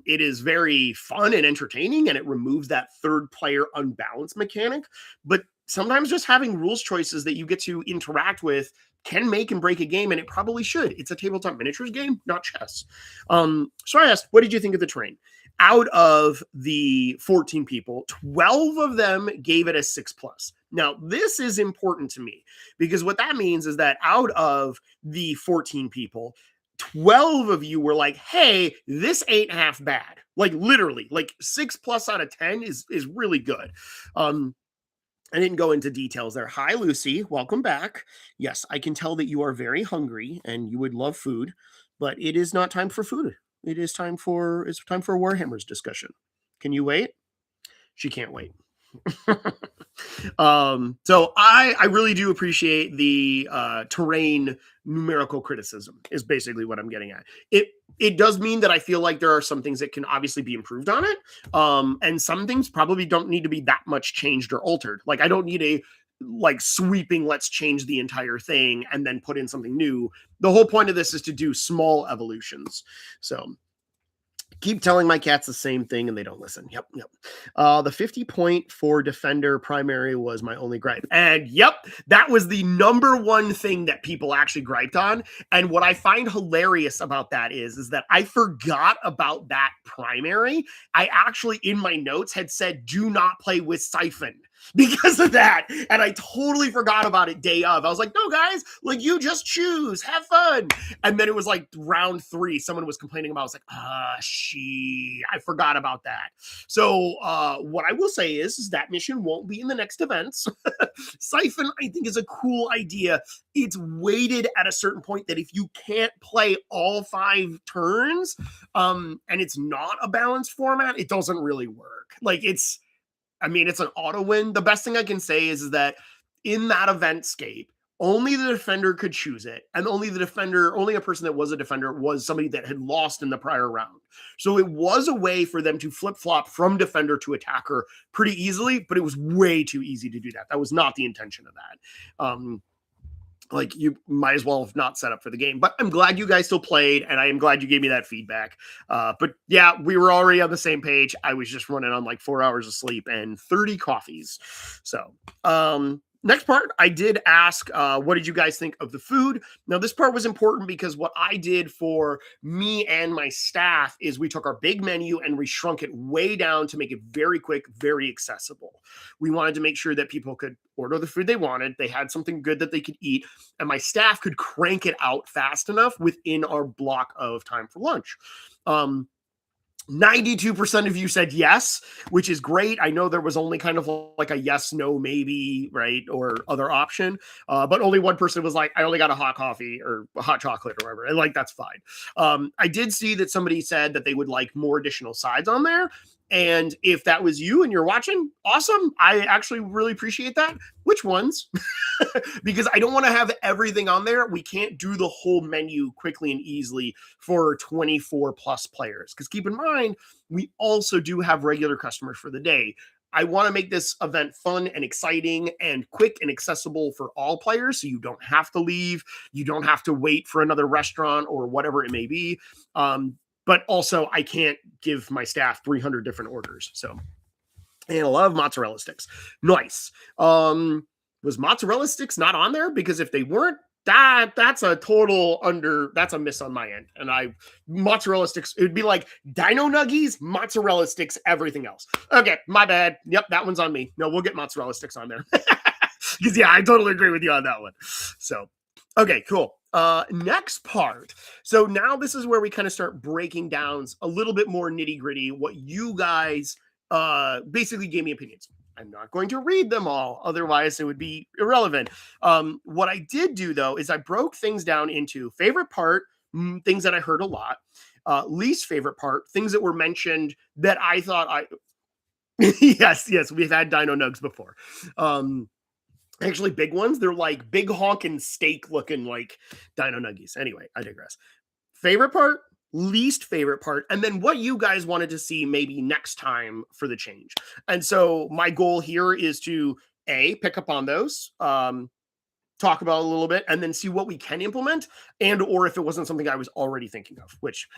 Speaker 1: It is very fun and entertaining, and it removes that third player unbalanced mechanic. But sometimes just having rules choices that you get to interact with can make and break a game, and it probably should. It's a tabletop miniatures game, not chess. So I asked, what did you think of the terrain? Out of the 14 people, 12 of them gave it a 6+. Now, this is important to me because what that means is that out of the 14 people, 12 of you were like, hey, this ain't half bad. Like literally, like 6+ out of 10 is really good. I didn't go into details there. Hi, Lucy. Welcome back. Yes, I can tell that you are very hungry and you would love food, but it is not time for food. It's time for Warhammer's discussion. Can you wait? She can't wait. So I really do appreciate the terrain numerical criticism is basically what I'm getting at. It does mean that I feel like there are some things that can obviously be improved on it. And some things probably don't need to be that much changed or altered. Like I don't need a like sweeping, let's change the entire thing and then put in something new. The whole point of this is to do small evolutions. So keep telling my cats the same thing and they don't listen. Yep. The 50 point for defender primary was my only gripe. And yep, that was the number one thing that people actually griped on. And what I find hilarious about that is that I forgot about that primary. I actually, in my notes, had said, do not play with Siphon because of that. And I totally forgot about it day of. I was like, no, guys, like you just choose, have fun. And then it was like round 3. Someone was complaining about, I was like, I forgot about that. So what I will say is that mission won't be in the next events. Siphon, I think, is a cool idea. It's weighted at a certain point that if you can't play all 5 turns and it's not a balanced format, it doesn't really work. Like it's an auto win. The best thing I can say is that in that event scape, only the defender could choose it. And only a person that was a defender was somebody that had lost in the prior round. So it was a way for them to flip-flop from defender to attacker pretty easily, but it was way too easy to do that. That was not the intention of that. Like you might as well have not set up for the game, but I'm glad you guys still played and I am glad you gave me that feedback. But yeah, we were already on the same page. I was just running on like 4 hours of sleep and 30 coffees. So, next part, I did ask, what did you guys think of the food? Now, this part was important because what I did for me and my staff is we took our big menu and we shrunk it way down to make it very quick, very accessible. We wanted to make sure that people could order the food they wanted. They had something good that they could eat, and my staff could crank it out fast enough within our block of time for lunch. 92% of you said yes, which is great. I know there was only kind of like a yes, no, maybe, right, or other option. But only one person was like, I only got a hot coffee or a hot chocolate or whatever. And like, that's fine. I did see that somebody said that they would like more additional sides on there. And if that was you and you're watching, awesome. I actually really appreciate that. Which ones? Because I don't want to have everything on there. We can't do the whole menu quickly and easily for 24 plus players. Because keep in mind, we also do have regular customers for the day. I want to make this event fun and exciting and quick and accessible for all players. So you don't have to leave. You don't have to wait for another restaurant or whatever it may be. But also, I can't give my staff 300 different orders. So, and a lot of mozzarella sticks. Nice. Was mozzarella sticks not on there? Because if they weren't, that's a miss on my end. And mozzarella sticks, it would be like dino nuggies, mozzarella sticks, everything else. Okay, my bad. Yep, that one's on me. No, we'll get mozzarella sticks on there. Because yeah, I totally agree with you on that one. So, okay, cool. Next part. So now this is where we kind of start breaking down a little bit more nitty gritty what you guys basically gave me opinions. I'm not going to read them all, otherwise it would be irrelevant. What I did do though is I broke things down into favorite part, things that I heard a lot, least favorite part, things that were mentioned that I thought yes, we've had Dino Nugs before. Actually, big ones. They're like big honking steak looking like Dino Nuggies. Anyway, I digress. Favorite part, least favorite part, and then what you guys wanted to see maybe next time for the change. And so my goal here is to pick up on those. talk about a little bit, and then see what we can implement, and or if it wasn't something I was already thinking of, which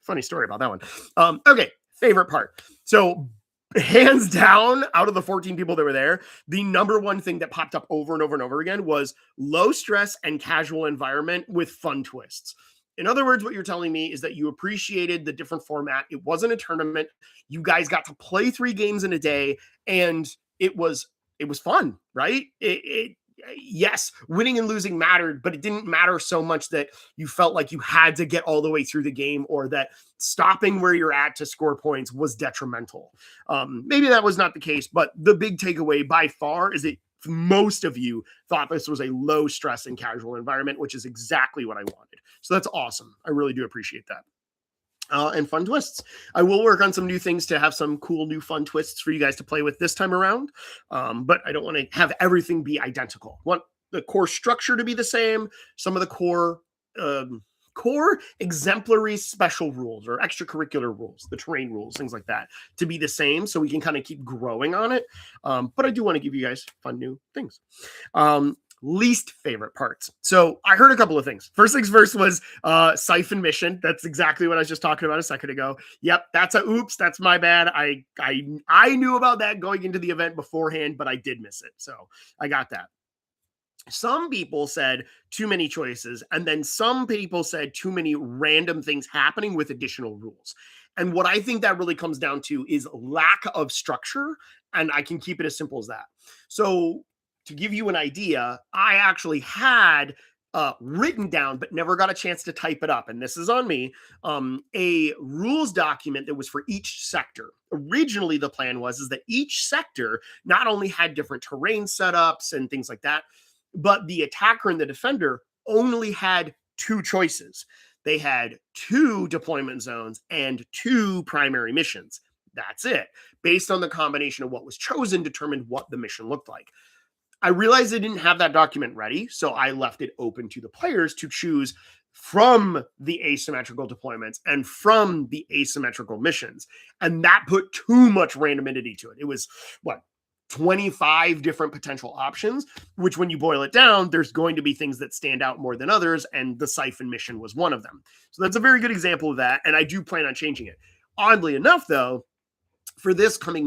Speaker 1: funny story about that one. Okay, favorite part. So hands down, out of the 14 people that were there, the number one thing that popped up over and over and over again was low stress and casual environment with fun twists. In other words, what you're telling me is that you appreciated the different format. It wasn't a tournament. You guys got to play 3 games in a day, and it was fun, right? Yes, winning and losing mattered, but it didn't matter so much that you felt like you had to get all the way through the game, or that stopping where you're at to score points was detrimental. Maybe that was not the case, but the big takeaway by far is that most of you thought this was a low stress and casual environment, which is exactly what I wanted. So that's awesome. I really do appreciate that. And fun twists. I will work on some new things to have some cool new fun twists for you guys to play with this time around. But I don't want to have everything be identical. I want the core structure to be the same. Some of the core exemplary special rules or extracurricular rules, the terrain rules, things like that, to be the same so we can kind of keep growing on it. But I do want to give you guys fun new things. Least favorite parts. So I heard a couple of things. First things first was Siphon Mission. That's exactly what I was just talking about a second ago. Yep, that's a oops. That's my bad. I knew about that going into the event beforehand, but I did miss it. So I got that. Some people said too many choices, and then some people said too many random things happening with additional rules. And what I think that really comes down to is lack of structure, and I can keep it as simple as that. So to give you an idea, I actually had written down, but never got a chance to type it up, and this is on me, a rules document that was for each sector. Originally, the plan was that each sector not only had different terrain setups and things like that, but the attacker and the defender only had 2 choices. They had 2 deployment zones and 2 primary missions. That's it. Based on the combination of what was chosen, determined what the mission looked like. I realized I didn't have that document ready, so I left it open to the players to choose from the asymmetrical deployments and from the asymmetrical missions. And that put too much randomity to it. It was, 25 different potential options, which when you boil it down, there's going to be things that stand out more than others, and the Siphon Mission was one of them. So that's a very good example of that, and I do plan on changing it. Oddly enough, though, for this coming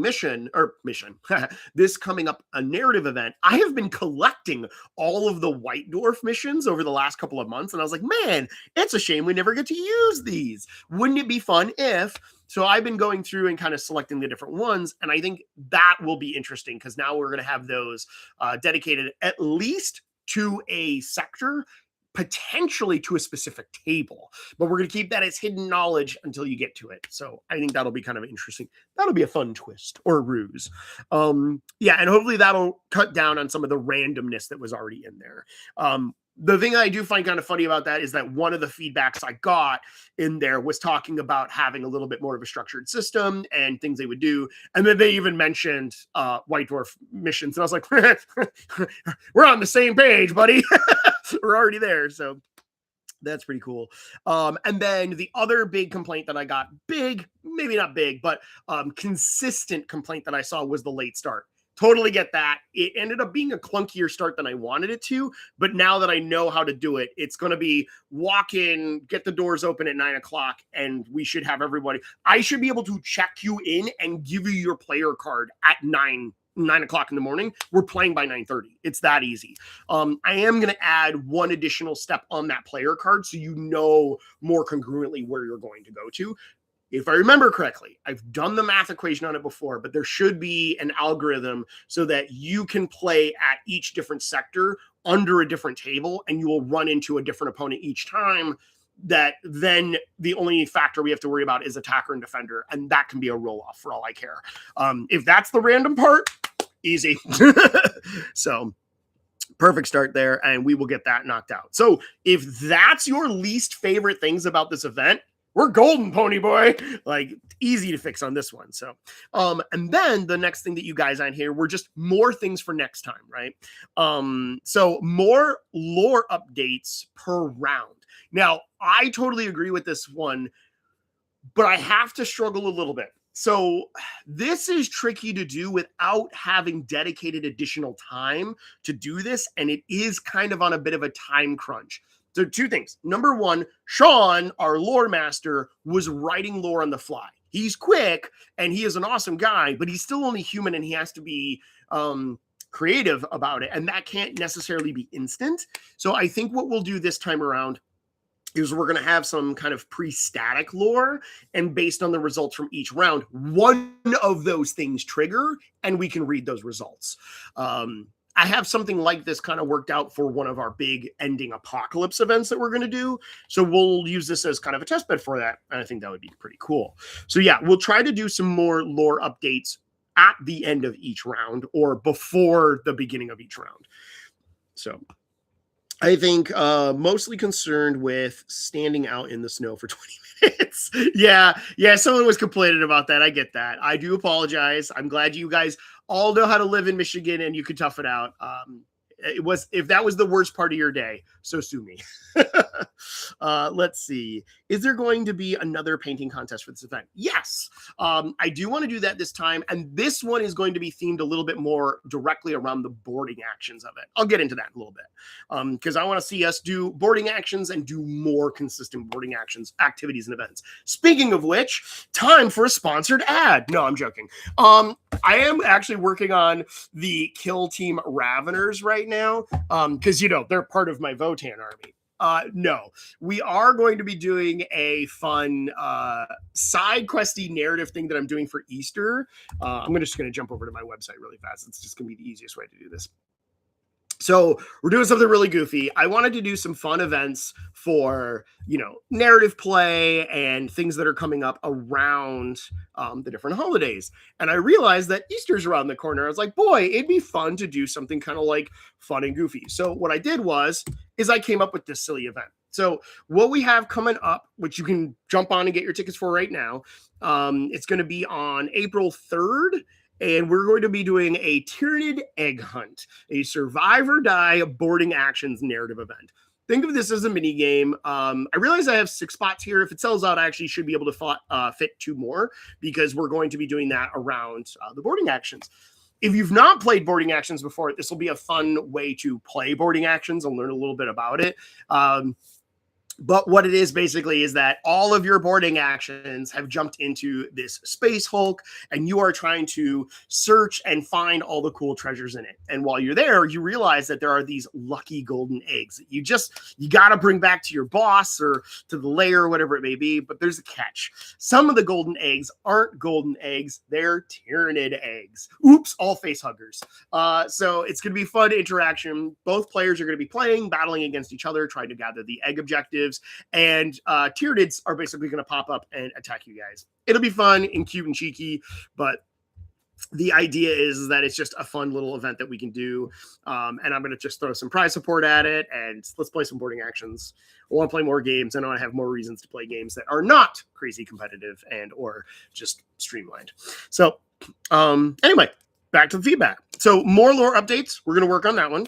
Speaker 1: this coming up a narrative event, I have been collecting all of the White Dwarf missions over the last couple of months. And I was like, man, it's a shame we never get to use these. Wouldn't it be fun if? So I've been going through and kind of selecting the different ones. And I think that will be interesting because now we're going to have those dedicated at least to a sector, potentially to a specific table, but we're going to keep that as hidden knowledge until you get to it. So I think that'll be kind of interesting. That'll be a fun twist or ruse. Yeah. And hopefully that'll cut down on some of the randomness that was already in there. The thing I do find kind of funny about that is that one of the feedbacks I got in there was talking about having a little bit more of a structured system and things they would do. And then they even mentioned White Dwarf missions. And I was like, we're on the same page, buddy. We're already there. So that's pretty cool. And then the other big complaint that I got, maybe not big, but consistent complaint that I saw was the late start. Totally get that. It ended up being a clunkier start than I wanted it to. But now that I know how to do it, it's going to be walk in, get the doors open at 9:00, and we should have everybody. I should be able to check you in and give you your player card at 9 o'clock in the morning. We're playing by 9:30. It's that easy. I am going to add one additional step on that player card so you know more congruently where you're going to go to. If I remember correctly, I've done the math equation on it before, but there should be an algorithm so that you can play at each different sector under a different table, and you will run into a different opponent each time. That then the only factor we have to worry about is attacker and defender, and that can be a roll-off for all I care. If that's the random part, easy. So perfect start there, and we will get that knocked out. So if that's your least favorite things about this event, we're golden, pony boy. Like, easy to fix on this one. So, and then the next thing that you guys on here were just more things for next time, right? So more lore updates per round. Now, I totally agree with this one. but I have to struggle a little bit. So this is tricky to do without having dedicated additional time to do this, and it is kind of on a bit of a time crunch. So two things. Number one, Sean, our lore master, was writing lore on the fly. He's quick and he is an awesome guy, but he's still only human and he has to be creative about it. And that can't necessarily be instant. So I think what we'll do this time around is we're going to have some kind of pre-static lore, and based on the results from each round, one of those things trigger and we can read those results. I have something like this kind of worked out for one of our big ending apocalypse events that we're going to do. So we'll use this as kind of a test bed for that. And I think that would be pretty cool. So yeah, we'll try to do some more lore updates at the end of each round or before the beginning of each round. So I think mostly concerned with standing out in the snow for 20 minutes. Yeah, someone was complaining about that. I get that. I do apologize. I'm glad you guys all know how to live in Michigan and you could tough it out. If that was the worst part of your day, so sue me. Let's see. Is there going to be another painting contest for this event? Yes. I do want to do that this time. And this one is going to be themed a little bit more directly around the boarding actions of it. I'll get into that in a little bit. Because I want to see us do boarding actions and do more consistent boarding actions, activities, and events. Speaking of which, time for a sponsored ad. No, I'm joking. I am actually working on the Kill Team Raveners right now. Because, they're part of my Votan army. No, we are going to be doing a fun side questy narrative thing that I'm doing for Easter. I'm just going to jump over to my website really fast. It's just going to be the easiest way to do this. So we're doing something really goofy. I wanted to do some fun events for, narrative play and things that are coming up around the different holidays. And I realized that Easter's around the corner. I was like, boy, it'd be fun to do something kind of like fun and goofy. So what I did is I came up with this silly event. So what we have coming up, which you can jump on and get your tickets for right now, it's going to be on April 3rd. And we're going to be doing a Tyrannid Egg Hunt, a survive or die boarding actions narrative event. Think of this as a mini game. I realize I have 6 spots here. If it sells out, I actually should be able to fit 2 more because we're going to be doing that around the boarding actions. If you've not played boarding actions before, this will be a fun way to play boarding actions and learn a little bit about it. But what it is basically is that all of your boarding actions have jumped into this Space Hulk, and you are trying to search and find all the cool treasures in it. And while you're there, you realize that there are these lucky golden eggs that you got to bring back to your boss or to the lair or whatever it may be. But there's a catch. Some of the golden eggs aren't golden eggs. They're Tyrannid eggs. Oops, all face huggers. So it's going to be fun interaction. Both players are going to be playing, battling against each other, trying to gather the egg objectives. And Tyrannids are basically going to pop up and attack you guys. It'll be fun and cute and cheeky, but the idea is that it's just a fun little event that we can do. And I'm going to just throw some prize support at it, and let's play some boarding actions. I want to play more games. I want to have more reasons to play games that are not crazy competitive and or just streamlined. So anyway, back to the feedback. So more lore updates. We're going to work on that one.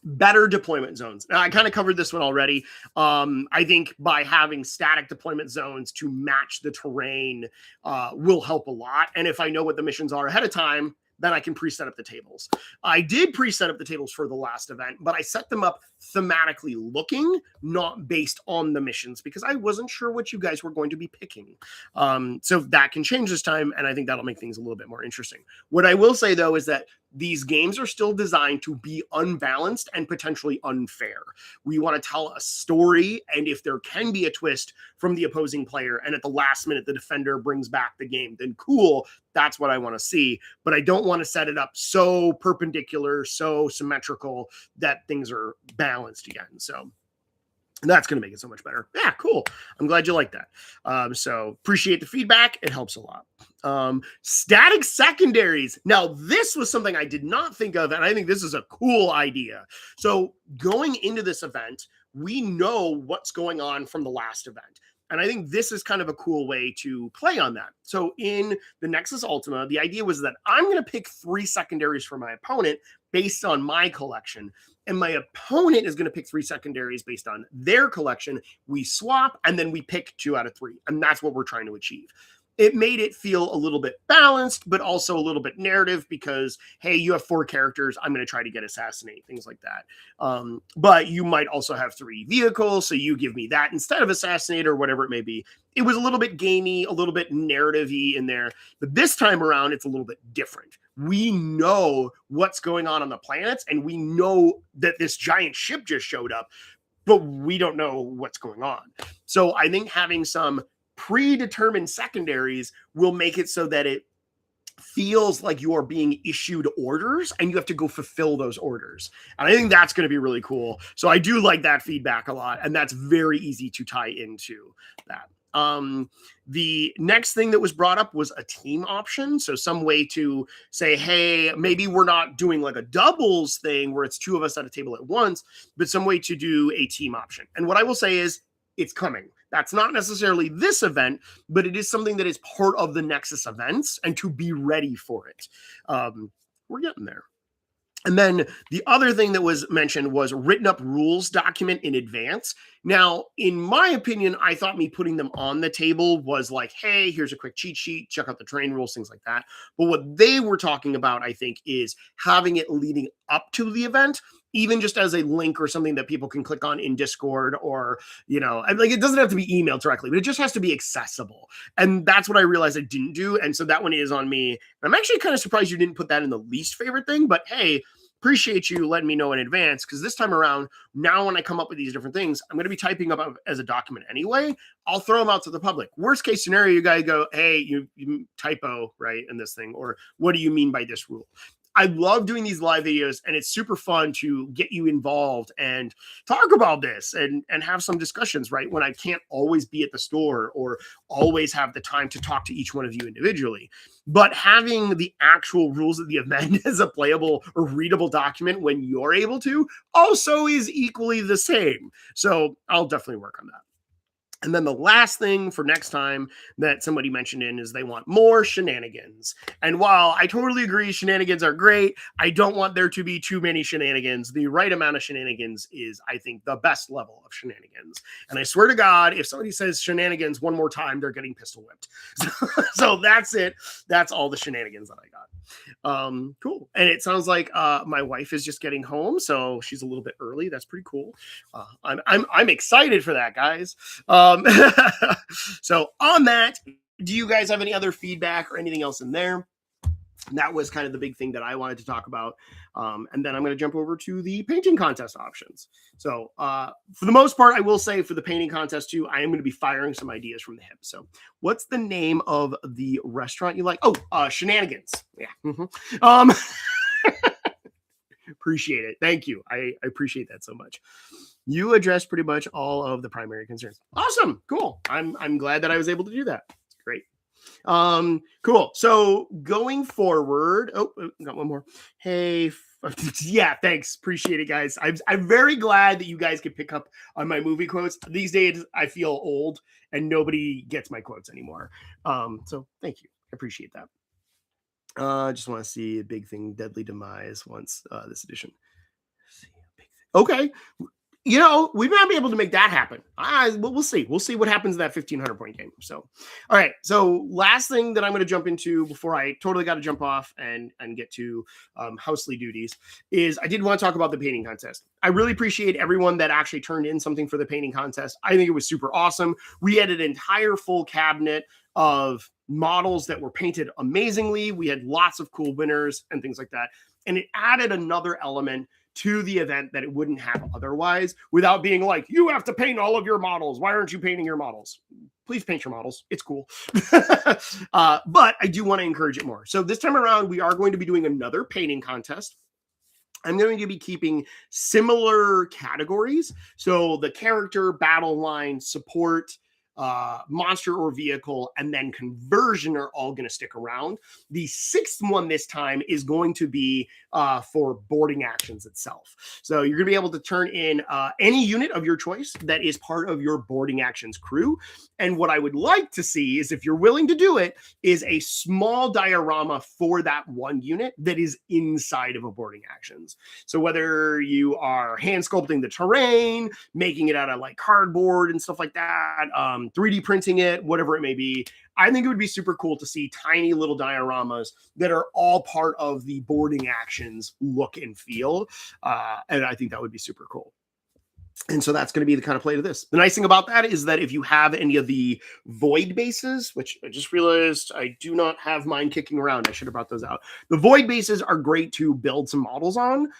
Speaker 1: Better deployment zones. Now, I kind of covered this one already. I think by having static deployment zones to match the terrain will help a lot. And if I know what the missions are ahead of time, then I can pre-set up the tables. I did pre-set up the tables for the last event, but I set them up thematically looking, not based on the missions, because I wasn't sure what you guys were going to be picking. So that can change this time, and I think that'll make things a little bit more interesting. What I will say, though, is that these games are still designed to be unbalanced and potentially unfair. We want to tell a story, and if there can be a twist from the opposing player, and at the last minute the defender brings back the game, then cool, that's what I want to see. But I don't want to set it up so perpendicular, so symmetrical that things are balanced again. So that's going to make it so much better. Yeah, cool. I'm glad you like that. So appreciate the feedback. It helps a lot. Static secondaries. Now, this was something I did not think of, and I think this is a cool idea. So going into this event, we know what's going on from the last event. And I think this is kind of a cool way to play on that. So in the Nexus Ultima, the idea was that I'm going to pick 3 secondaries for my opponent based on my collection. and my opponent is going to pick 3 secondaries based on their collection. We swap, and then we pick 2 out of 3, and that's what we're trying to achieve. It made it feel a little bit balanced, but also a little bit narrative because, hey, you have 4 characters. I'm going to try to get assassinate, things like that. But you might also have 3 vehicles, so you give me that instead of assassinate or whatever it may be. It was a little bit gamey, a little bit narrative-y in there. But this time around, it's a little bit different. We know what's going on the planets, and we know that this giant ship just showed up, but we don't know what's going on. So I think having some predetermined secondaries will make it so that it feels like you are being issued orders and you have to go fulfill those orders. And I think that's going to be really cool. So I do like that feedback a lot, and that's very easy to tie into that. The next thing that was brought up was a team option. So some way to say, hey, maybe we're not doing like a doubles thing where it's 2 of us at a table at once, but some way to do a team option. And what I will say is it's coming. That's not necessarily this event, but it is something that is part of the Nexus events and to be ready for it. We're getting there. And then the other thing that was mentioned was written up rules document in advance. Now, in my opinion, I thought me putting them on the table was like, hey, here's a quick cheat sheet, check out the terrain rules, things like that. But what they were talking about, I think, is having it leading up to the event, even just as a link or something that people can click on in Discord or, like it doesn't have to be emailed directly, but it just has to be accessible. And that's what I realized I didn't do. And so that one is on me. I'm actually kind of surprised you didn't put that in the least favorite thing, but hey, appreciate you letting me know in advance, because this time around, now when I come up with these different things, I'm going to be typing up as a document anyway. I'll throw them out to the public. Worst case scenario, you guys go, hey, you typo, right, in this thing, or what do you mean by this rule? I love doing these live videos, and it's super fun to get you involved and talk about this and have some discussions, right? When I can't always be at the store or always have the time to talk to each one of you individually. But having the actual rules of the event as a playable or readable document when you're able to also is equally the same. So I'll definitely work on that. And then the last thing for next time that somebody mentioned is they want more shenanigans. And while I totally agree shenanigans are great, I don't want there to be too many shenanigans. The right amount of shenanigans is, I think, the best level of shenanigans. And I swear to God, if somebody says shenanigans one more time, they're getting pistol whipped. So that's it. That's all the shenanigans that I got. Cool. And it sounds like my wife is just getting home, so she's a little bit early. That's pretty cool. I'm excited for that, guys. So on that, do you guys have any other feedback or anything else in there? That was kind of the big thing that I wanted to talk about. And then I'm going to jump over to the painting contest options. So for the most part, I will say for the painting contest too, I am going to be firing some ideas from the hip. So what's the name of the restaurant you like? Oh, Shenanigans. Yeah. Mm-hmm. Appreciate it. Thank you. I appreciate that so much. You addressed pretty much all of the primary concerns. Awesome. Cool. I'm glad that I was able to do that. Great. Cool. So going forward, got one more. Hey, yeah, thanks. Appreciate it, guys. I'm very glad that you guys could pick up on my movie quotes. These days, I feel old and nobody gets my quotes anymore. So thank you. I appreciate that. I just want to see a big thing, Deadly Demise once this edition. Okay. We might be able to make that happen. We'll see. We'll see what happens in that 1,500 point game. So, all right. So last thing that I'm going to jump into before I totally got to jump off and get to housely duties is I did want to talk about the painting contest. I really appreciate everyone that actually turned in something for the painting contest. I think it was super awesome. We had an entire full cabinet of models that were painted amazingly. We had lots of cool winners and things like that. And it added another element to the event that it wouldn't have otherwise, without being like, you have to paint all of your models. Why aren't you painting your models? Please paint your models. It's cool. But I do want to encourage it more. So this time around, we are going to be doing another painting contest. I'm going to be keeping similar categories. So the character, battle line, support, monster or vehicle, and then conversion are all going to stick around. The sixth one this time is going to be for boarding actions itself. So you're going to be able to turn in any unit of your choice that is part of your boarding actions crew. And what I would like to see is, if you're willing to do it, is a small diorama for that one unit that is inside of a boarding actions. So whether you are hand sculpting the terrain, making it out of like cardboard and stuff like that, 3D printing it, whatever it may be, I think it would be super cool to see tiny little dioramas that are all part of the boarding actions look and feel. And I think that would be super cool. And so that's going to be the kind of play to this. The nice thing about that is that if you have any of the void bases, which I just realized I do not have mine kicking around, I should have brought those out. The void bases are great to build some models on,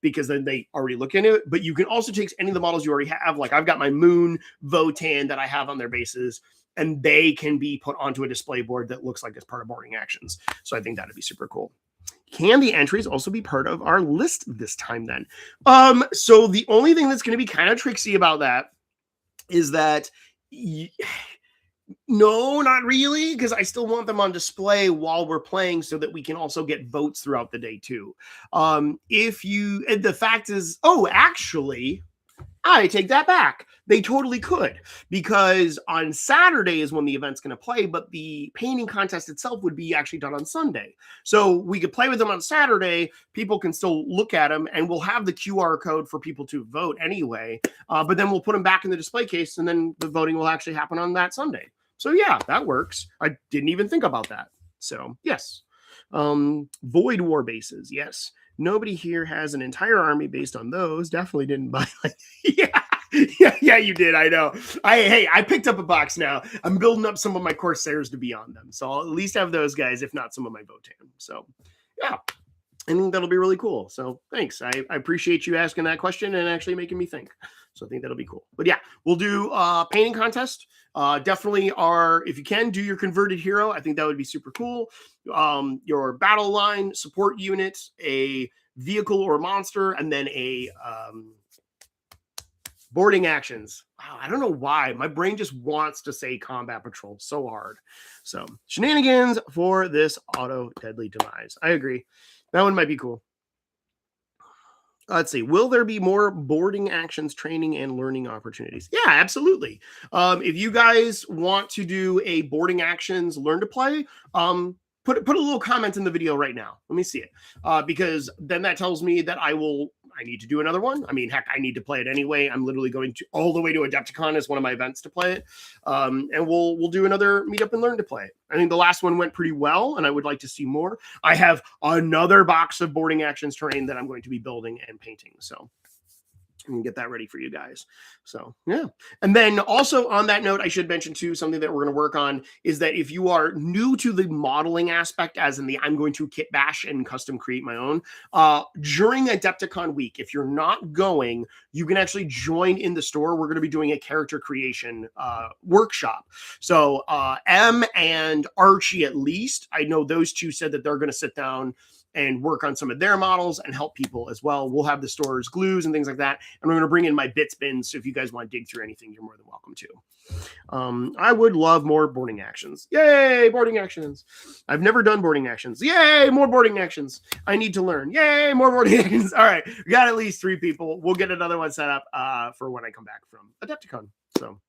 Speaker 1: because then they already look into it. But you can also take any of the models you already have. Like I've got my Moon Votan that I have on their bases, and they can be put onto a display board that looks like it's part of boarding actions. So I think that'd be super cool. Can the entries also be part of our list this time then? So the only thing that's going to be kind of tricksy about that is that no, not really, because I still want them on display while we're playing so that we can also get votes throughout the day too. The fact is, actually, I take that back. They totally could, because on Saturday is when the event's going to play, but the painting contest itself would be actually done on Sunday. So we could play with them on Saturday. People can still look at them, and we'll have the QR code for people to vote anyway. But then we'll put them back in the display case, and then the voting will actually happen on that Sunday. So yeah, that works. I didn't even think about that. So yes. Void War bases. Yes. Nobody here has an entire army based on those. Definitely didn't buy. Yeah, you did. I know. I picked up a box now. I'm building up some of my Corsairs to be on them. So I'll at least have those guys, if not some of my Votan. So yeah, I think that'll be really cool. So thanks. I appreciate you asking that question and actually making me think. So I think that'll be cool. But yeah, we'll do painting contest. Definitely if you can, do your converted hero. I think that would be super cool. Your battle line, support unit, a vehicle or monster, and then a boarding actions. Wow, I don't know why. My brain just wants to say combat patrol so hard. So shenanigans for this auto deadly demise. I agree. That one might be cool. Let's see. Will there be more boarding actions, training, and learning opportunities? Yeah, absolutely. If you guys want to do a boarding actions learn to play, put a little comment in the video right now. Let me see it. Because then that tells me that I need to do another one. I mean, heck, I need to play it anyway. I'm literally going to all the way to Adepticon as one of my events to play it. And we'll do another meetup and learn to play it. I think the last one went pretty well, and I would like to see more. I have another box of boarding actions terrain that I'm going to be building and painting. So I can get that ready for you guys. So yeah. And then also on that note, I should mention too, something that we're going to work on is that if you are new to the modeling aspect, as in I'm going to kit bash and custom create my own, during Adepticon week, if you're not going, you can actually join in the store. We're going to be doing a character creation workshop. So M and Archie, at least, I know those two said that they're going to sit down and work on some of their models and help people as well. We'll have the store's glues and things like that. And we're going to bring in my bits bins. So if you guys want to dig through anything, you're more than welcome to. I would love more boarding actions. Yay, boarding actions. I've never done boarding actions. Yay, more boarding actions. I need to learn. Yay, more boarding actions. All right, we got at least 3 people. We'll get another one set up for when I come back from Adepticon. So,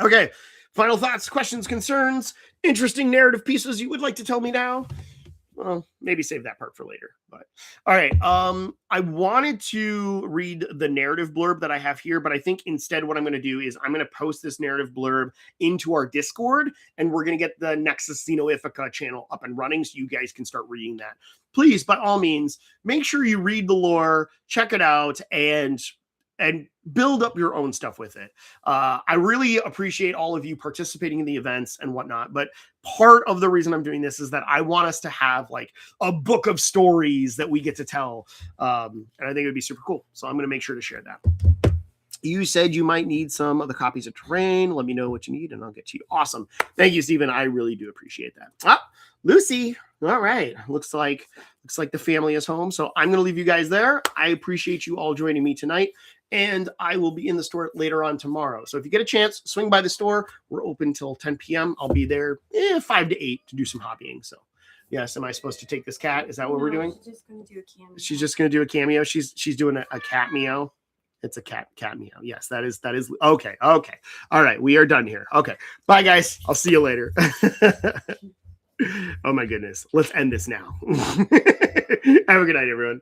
Speaker 1: okay, final thoughts, questions, concerns, interesting narrative pieces you would like to tell me now? Well, maybe save that part for later. But all right. I wanted to read the narrative blurb that I have here, but I think instead what I'm going to do is I'm going to post this narrative blurb into our Discord, and we're going to get the Nexus Xenofica channel up and running so you guys can start reading that. Please, by all means, make sure you read the lore, check it out, and build up your own stuff with it. I really appreciate all of you participating in the events and whatnot, but part of the reason I'm doing this is that I want us to have like a book of stories that we get to tell. And I think it would be super cool. So I'm going to make sure to share that. You said you might need some of the copies of terrain. Let me know what you need and I'll get to you. Awesome. Thank you, Stephen. I really do appreciate that. Lucy. All right. Looks like the family is home. So I'm going to leave you guys there. I appreciate you all joining me tonight. and I will be in the store later on tomorrow. So if you get a chance, swing by the store. We're open till 10 p.m. I'll be there 5 to 8 to do some hobbying. So yes, am I supposed to take this cat? Is that what we're doing?
Speaker 2: She's just going to do a cameo.
Speaker 1: She's just going to do a cameo. She's doing a cat meow. It's a cat meow. Yes, that is okay. Okay. All right. We are done here. Okay. Bye guys. I'll see you later. Oh my goodness. Let's end this now. Have a good night, everyone.